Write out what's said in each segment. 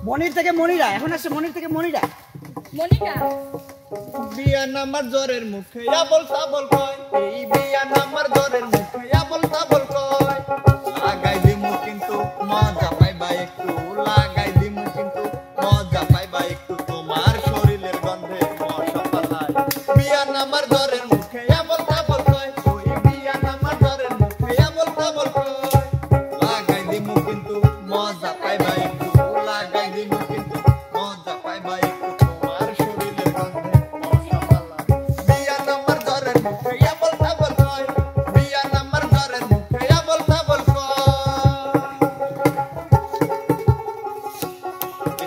মনির থেকে মনিরা এখন আসছে মনির থেকে মনিরা মনিরা বিয়া নামার জ্বরের মুখে আবল তাবল কয় এই বিয়া নামার জ্বরের মুখে আবল তাবল কয় লাগাই দিমু কিন্তু মজা পাইবা একটু লাগাই দিমু কিন্তু মজা পাইবা একটু তোমার শরীরের গন্ধে মশা পালায় বিয়া নামার জ্বরের মুখে আবল তাবল কয় ওই বিয়া নামার জ্বরের মুখে আবল তাবল কয় লাগাই দিমু কিন্তু মজা পাইবা একটু লাগাই দিমু কিন্তু মজা পাইবা একটু তোমার শরীরের গন্ধে মশা পালায় বিয়া নামার জ্বরের মুখে আবল তাবল কয় বিয়া নামার জ্বরের মুখে আবল তাবল কয়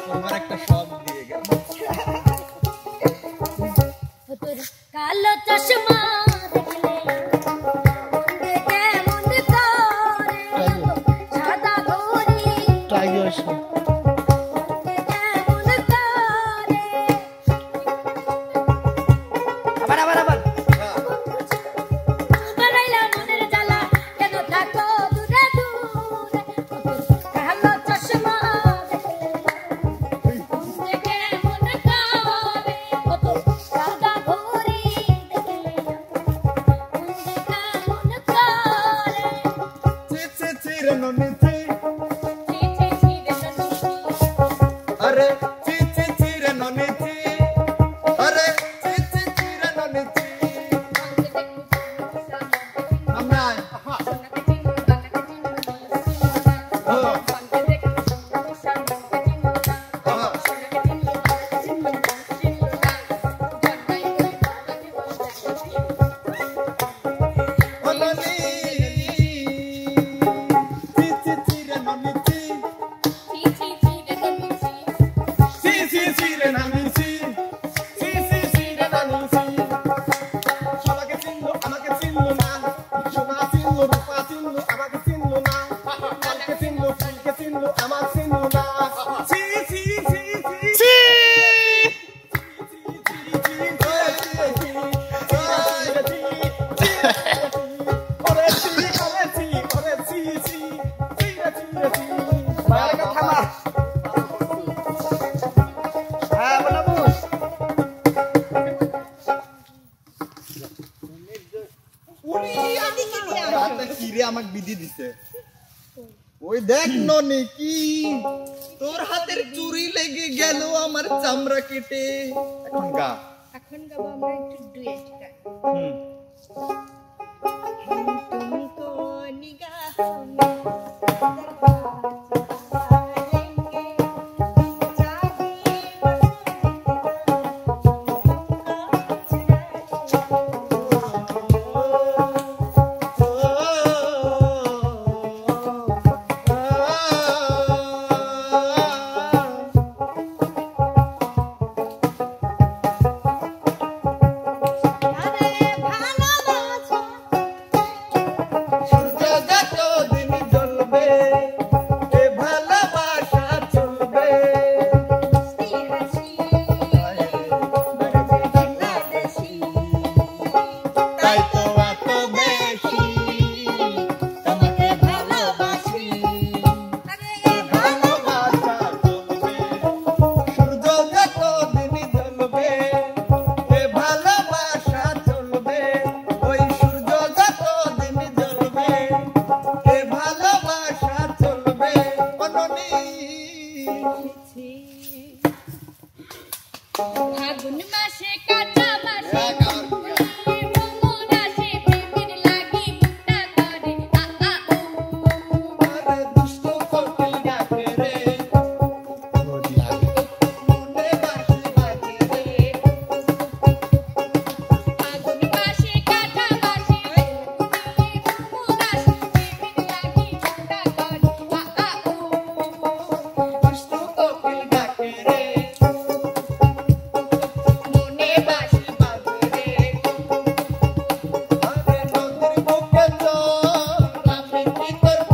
তোমার একটা শব্দ দিয়ে গেল তোর কালো চশমা দেখলে কেমন করে সাদা ঘড়ি টাইগার কেমন করে আবার আবার আবার বানাইলা মনের জ্বালা কেন থাকো দূরে দূরে তোর কালো চশমা দেখলে কেমন করে তোর সাদা ঘড়ি দেখলে কেমন করে চি চি চি রে ননি চি চি চি চি রে ননি अरे ची ची ची रे ननी ची अरे ची ची ची रे ननी ची हमने आए ओ ननी ची ची ची रे ननी ची ची ची ची रे ननी ची ची ची ची रे ननी ची আমাকে চিনলো না সোনা চিনলো রূপা চিনলো আমাকে চিনলো না কালকে চিনলো ফুলকে চিনলো আমার চিনলো না ছি ছি ছি ছি আমাকে বিধি দিছে ওই দেখ ননি কি তোর হাতের চুরি লেগে গেল আমার চামড়া কেটে এখন গা এখন গাবো আমরা একটু ডুয়েট গাই তুমি কোন নিগাহ সূর্য যত দিন জ্বলবে দেখেছি ফাগুন মাসে কাঁচা বাসে মন আসে প্রেমের লাগি মুক্তা করে আরে দুষ্ট কোকিল ডাকে রে মনে বাঁশি বাজে রে ফাগুন মাসে কাঁচা বাসে মন আসে প্রেমের লাগি মুক্তা করে দুষ্ট কোকিল ডাকে রে মনে বাঁশি বাজে রে আরে নদীর বুকে চল আমি কি করব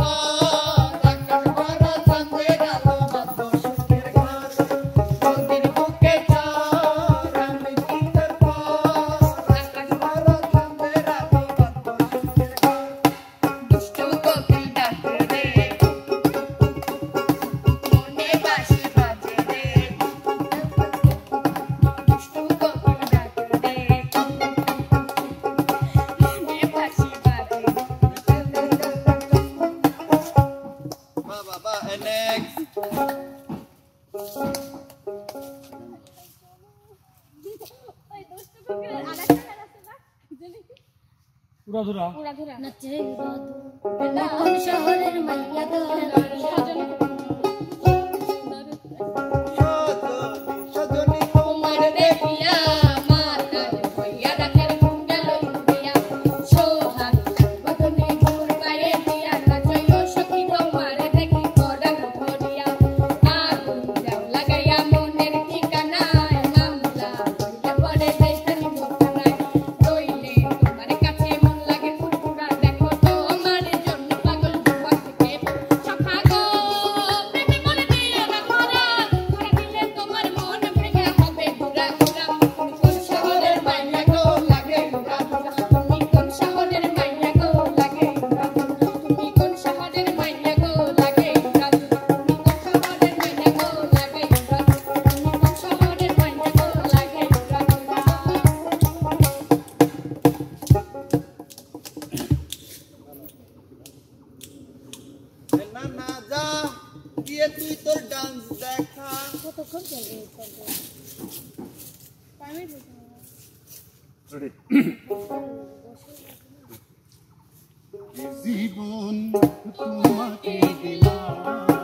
আকাশ ভরা চাঁদের আলো বাঁধব সুখের ঘর নদীর বুকে চল আমি কি করব আকাশ ভরা চাঁদের আলো বাঁধব সুখের ঘর দুষ্ট কোকিল ডাকে রে মনে বাঁশি বাজে রে দুষ্ট কোকিল ডাকে রে মনে বাঁশি বাজে বাবা নেক্সট ওই দুষ্ট কোকিল আরেকটা গান আছে না জানি কি উড়াধুরা উড়াধুরা নাচে উড়াধুরা কোন শহরের মাইয়া গো সজনী সজনী তোমার দেখিয়া মাতার হইয়া ডাকের গেল ইন্ডিয়া সোহাগ বদনে ঘুর পায়ে দিয়া নাচইও সখী তোমার দেখি করা ঘরিয়া আগুন যাও লাগাইয়া মনের ঠিকানায় মামলা হইয়া পড়ে দেশানি মোখানায় রইলে তোমার কাছে মন লাগে ফুরফুরা দেখো তো আমার জন্য পাগল দুয়া থেকে সখা গো প্রেমে মনে দিয়ে না ধরা ধরা দিলে তোমার মন ভেঙে হবে ঘুরা ঘুরা তুমি কোন শহরের মাইয়া গো লাগে ঘুরা ঘুরা তুমি কোন শহরের মাইয়া গো লাগে ঘুরা ঘুরা তুমি কোন শহরের মাইয়া গো লাগে ঘুরা ঘুরা তুমি কোন শহরের মাইয়া গো লাগে ঘুরা ঘুরা তুমি কোন শহরের মাইয়া গো লাগে ঘুরা ঘুরা না না যা গিয়ে তুই তোর ডান্স দেখা কতক্ষণ চলবে টাইমে জীবন তোমাকে দিলাম